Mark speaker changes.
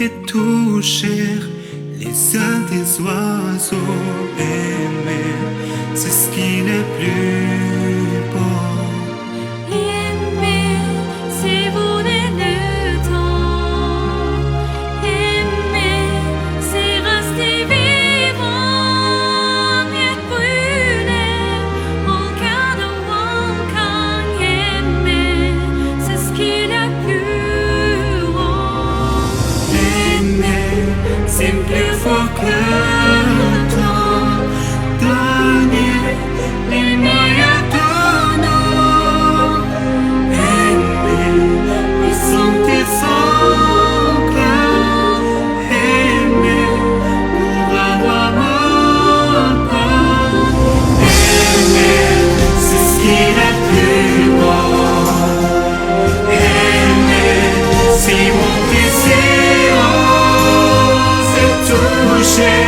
Speaker 1: et toucher les ailes des oiseaux. Aimer, c'est ce qui est plus beau.
Speaker 2: Aimer, c'est voler le temps. Aimer, c'est rester vivant et brûler au cœur de Wankan. Aimer, c'est ce qu'il y a plus haut.
Speaker 1: Aimer, c'est plus fort que le temps. Donner les meilleurs de nous. Aimer, le sentir sans cœur. Aimer, pour avoir mon corps. Aimer, c'est ce qui est plus beau. Aimer, c'est mon désir, c'est toucher